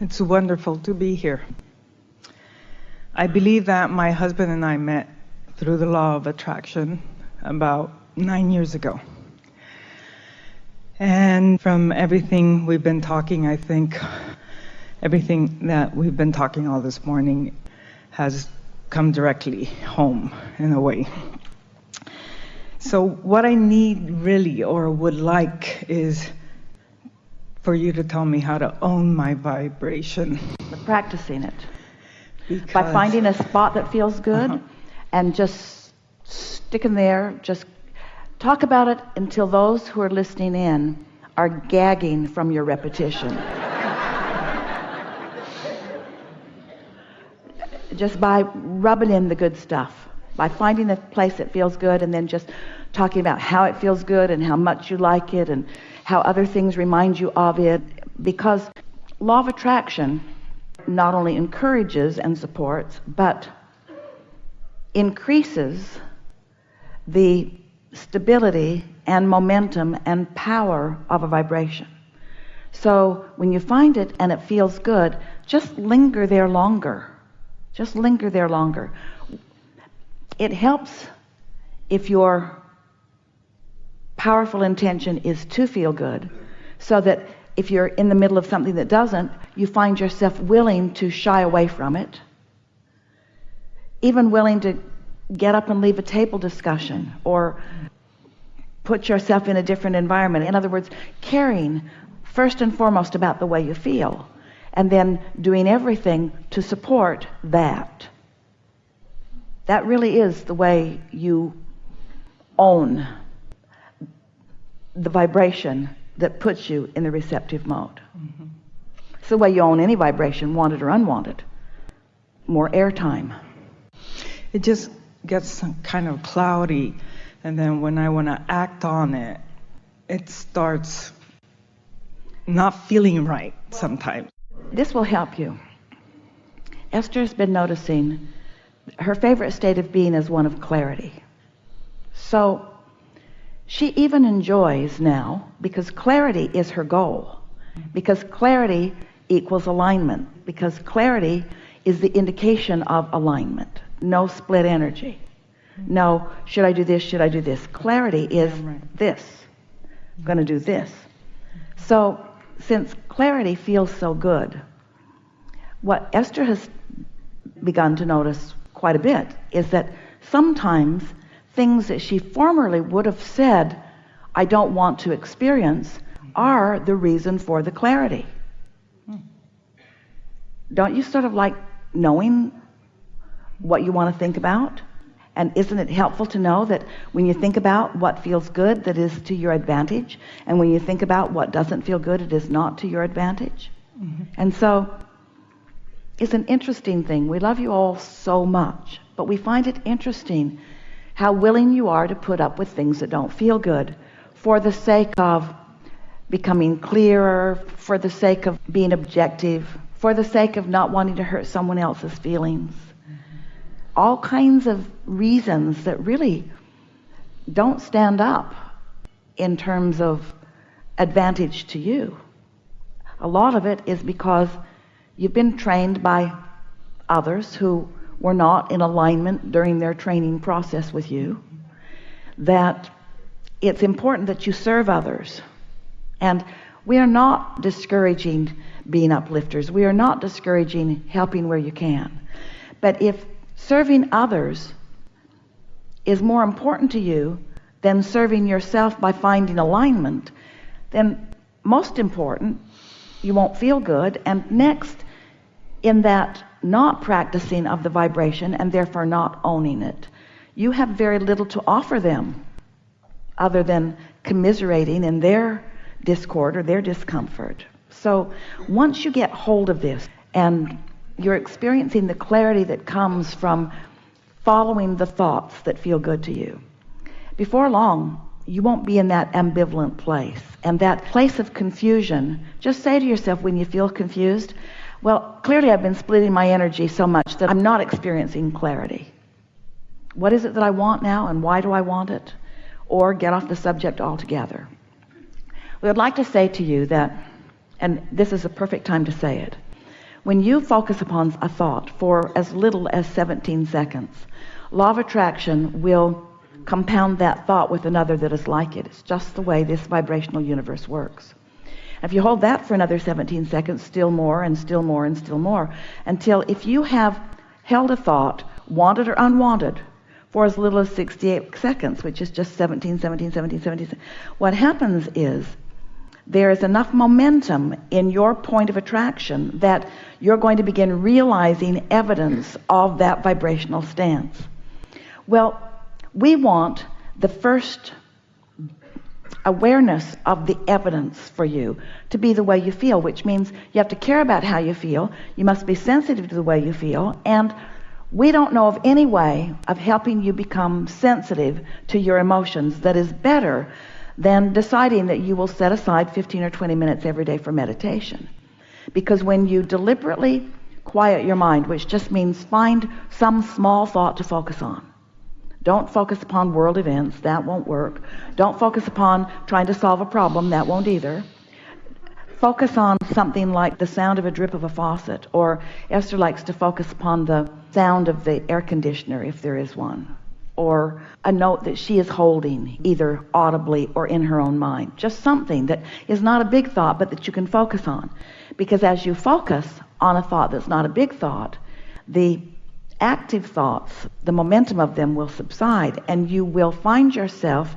It's wonderful to be here. I believe that my husband and I met through the law of attraction about 9 years ago. And from everything we've been talking, I think everything that we've been talking all this morning has come directly home in a way. So what I need really, or would like, is for you to tell me how to own my vibration. Practicing it. By finding a spot that feels good and just sticking there, just talk about it until those who are listening in are gagging from your repetition. Just by rubbing in the good stuff, by finding a place that feels good and then just talking about how it feels good and how much you like it and how other things remind you of it. Because law of attraction not only encourages and supports, but increases the stability and momentum and power of a vibration. So when you find it and it feels good, just linger there longer. Just linger there longer. It helps if your powerful intention is to feel good, so that if you're in the middle of something that doesn't, you find yourself willing to shy away from it, even willing to get up and leave a table discussion or put yourself in a different environment. In other words, caring first and foremost about the way you feel, and then doing everything to support that. That really is the way you own the vibration that puts you in the receptive mode. Mm-hmm. It's the way you own any vibration, wanted or unwanted. More airtime. It just gets kind of cloudy, and then when I want to act on it, it starts not feeling right sometimes. This will help you. Esther's been noticing her favorite state of being is one of clarity. So she even enjoys now, because clarity is her goal, because clarity equals alignment, because clarity is the indication of alignment. No split energy. No, should I do this, should I do this? Clarity is this. I'm going to do this. So since clarity feels so good, what Esther has begun to notice quite a bit is that sometimes things that she formerly would have said, I don't want to experience, are the reason for the clarity. Don't you sort of like knowing what you want to think about? And isn't it helpful to know that when you think about what feels good, that is to your advantage, and when you think about what doesn't feel good, it is not to your advantage? Mm-hmm. And so it's an interesting thing. We love you all so much, but we find it interesting how willing you are to put up with things that don't feel good for the sake of becoming clearer, for the sake of being objective, for the sake of not wanting to hurt someone else's feelings. All kinds of reasons that really don't stand up in terms of advantage to you. A lot of it is because you've been trained by others who were not in alignment during their training process with you, that it's important that you serve others. And we are not discouraging being uplifters. We are not discouraging helping where you can. But if serving others is more important to you than serving yourself by finding alignment, then most important, you won't feel good. And next, in that not practicing of the vibration and therefore not owning it, you have very little to offer them other than commiserating in their discord or their discomfort. So once you get hold of this and you're experiencing the clarity that comes from following the thoughts that feel good to you, before long you won't be in that ambivalent place. And that place of confusion, just say to yourself when you feel confused, well, clearly I've been splitting my energy so much that I'm not experiencing clarity. What is it that I want now, and why do I want it? Or get off the subject altogether. We would like to say to you that, and this is a perfect time to say it, When you focus upon a thought for as little as 17 seconds, law of attraction will compound that thought with another that is like it. It's just the way this vibrational universe works. If you hold that for another 17 seconds, still more and still more and still more, until if you have held a thought, wanted or unwanted, for as little as 68 seconds, which is just 17, what happens is there is enough momentum in your point of attraction that you're going to begin realizing evidence of that vibrational stance. Well, we want the first awareness of the evidence for you to be the way you feel, which means you have to care about how you feel. You must be sensitive to the way you feel, and we don't know of any way of helping you become sensitive to your emotions that is better than deciding that you will set aside 15 or 20 minutes every day for meditation. Because when you deliberately quiet your mind, which just means find some small thought to focus on. Don't focus upon world events, that won't work. Don't focus upon trying to solve a problem, that won't either. Focus on something like the sound of a drip of a faucet, or Esther likes to focus upon the sound of the air conditioner, if there is one, or a note that she is holding, either audibly or in her own mind. Just something that is not a big thought, but that you can focus on. Because as you focus on a thought that's not a big thought, the active thoughts, the momentum of them will subside, and you will find yourself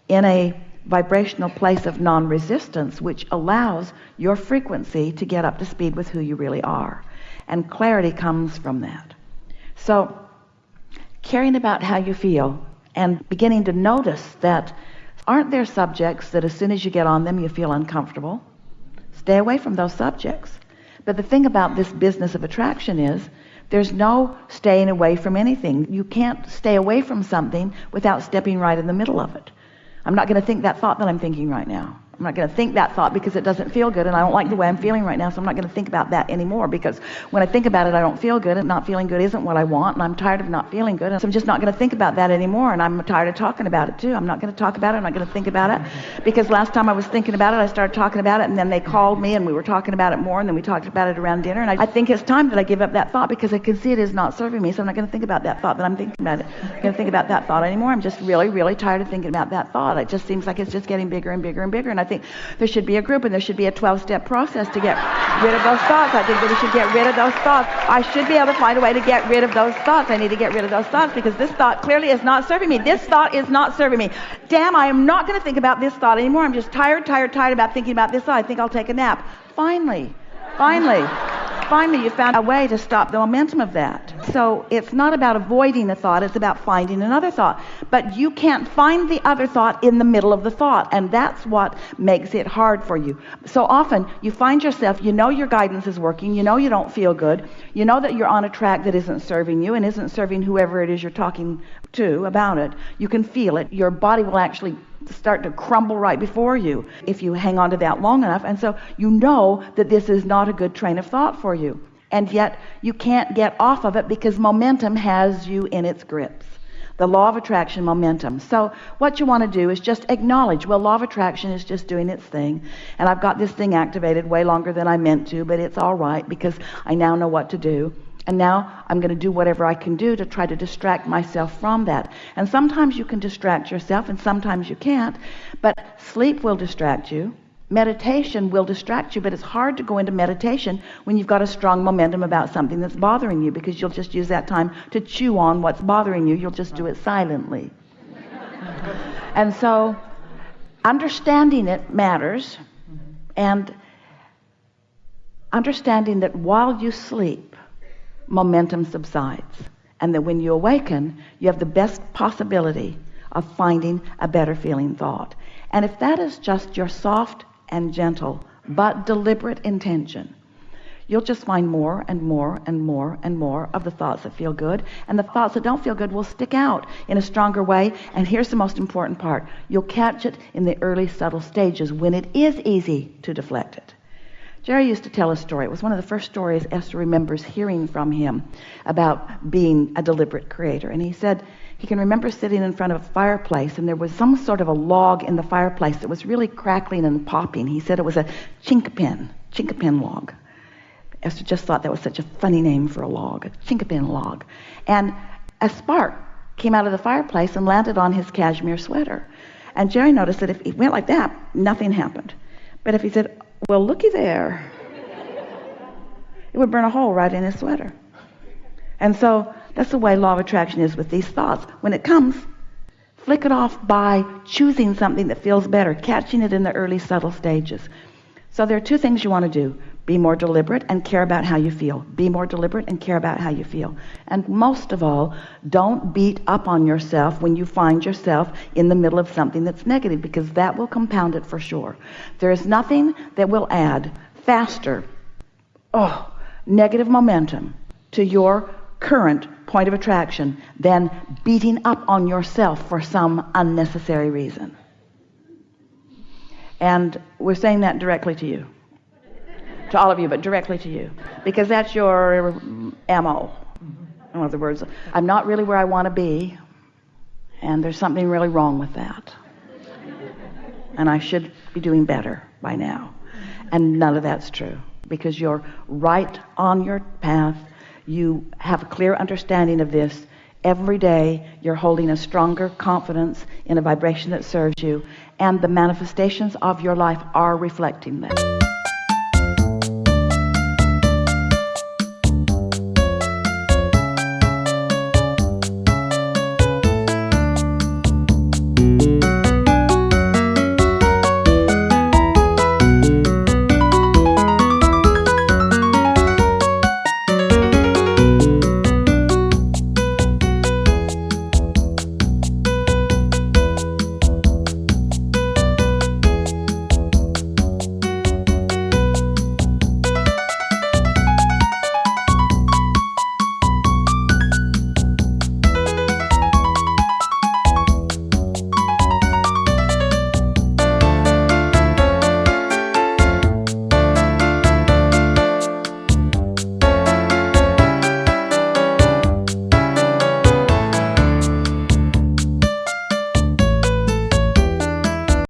in a vibrational place of non-resistance, which allows your frequency to get up to speed with who you really are. And clarity comes from that. So, caring about how you feel and beginning to notice that aren't there subjects that as soon as you get on them you feel uncomfortable? Stay away from those subjects. But the thing about this business of attraction is there's no staying away from anything. You can't stay away from something without stepping right in the middle of it. I'm not going to think that thought that I'm thinking right now. I'm not going to think that thought because it doesn't feel good and I don't like the way I'm feeling right now, so I'm not going to think about that anymore, because when I think about it I don't feel good, and not feeling good isn't what I want, and I'm tired of not feeling good, and so I'm just not going to think about that anymore, and I'm tired of talking about it too. I'm not going to talk about it. I'm not going to think about it, because last time I was thinking about it I started talking about it, and then they called me and we were talking about it more, and then we talked about it around dinner, and I think it's time that I give up that thought because I can see it is not serving me, so I'm not going to think about that thought that I'm thinking about it. I'm not going to think about that thought anymore. I'm just really, really tired of thinking about that thought. It just seems like it's just getting bigger and bigger and bigger, and I think there should be a group and there should be a 12-step process to get rid of those thoughts. I think that we should get rid of those thoughts. I should be able to find a way to get rid of those thoughts. I need to get rid of those thoughts because this thought clearly is not serving me. This thought is not serving me. Damn, I am not going to think about this thought anymore. I'm just tired about thinking about this thought. I think I'll take a nap. Finally, you found a way to stop the momentum of that. So it's not about avoiding a thought, it's about finding another thought. But you can't find the other thought in the middle of the thought, and that's what makes it hard for you. So often you find yourself, you know your guidance is working, you know you don't feel good, you know that you're on a track that isn't serving you and isn't serving whoever it is you're talking to about it. You can feel it. Your body will actually start to crumble right before you if you hang on to that long enough, and so you know that this is not a good train of thought for you, and yet you can't get off of it because momentum has you in its grips. The law of attraction, momentum. So what you want to do is just acknowledge, well, law of attraction is just doing its thing, and I've got this thing activated way longer than I meant to, but it's all right because I now know what to do. And now I'm going to do whatever I can do to try to distract myself from that. And sometimes you can distract yourself and sometimes you can't. But sleep will distract you. Meditation will distract you. But it's hard to go into meditation when you've got a strong momentum about something that's bothering you, because you'll just use that time to chew on what's bothering you. You'll just do it silently. And so understanding it matters. And understanding that while you sleep, momentum subsides, and that when you awaken you have the best possibility of finding a better feeling thought. And if that is just your soft and gentle but deliberate intention, you'll just find more and more and more and more of the thoughts that feel good, and the thoughts that don't feel good will stick out in a stronger way. And here's the most important part: you'll catch it in the early subtle stages when it is easy to deflect it. Jerry used to tell a story. It was one of the first stories Esther remembers hearing from him about being a deliberate creator. And he said he can remember sitting in front of a fireplace, and there was some sort of a log in the fireplace that was really crackling and popping. He said it was a chinkapin log. Esther just thought that was such a funny name for a log, a chinkapin log. And a spark came out of the fireplace and landed on his cashmere sweater. And Jerry noticed that if he went like that, nothing happened. But if he said, well, looky there, it would burn a hole right in his sweater. And so that's the way law of attraction is with these thoughts. When it comes, flick it off by choosing something that feels better, catching it in the early subtle stages. So there are two things you want to do. Be more deliberate and care about how you feel. Be more deliberate and care about how you feel. And most of all, don't beat up on yourself when you find yourself in the middle of something that's negative, because that will compound it for sure. There is nothing that will add faster, negative momentum to your current point of attraction than beating up on yourself for some unnecessary reason. And we're saying that directly to you. To all of you, but directly to you. Because that's your MO. In other words, I'm not really where I want to be, and there's something really wrong with that. And I should be doing better by now. And none of that's true. Because you're right on your path. You have a clear understanding of this. Every day you're holding a stronger confidence in a vibration that serves you, and the manifestations of your life are reflecting that.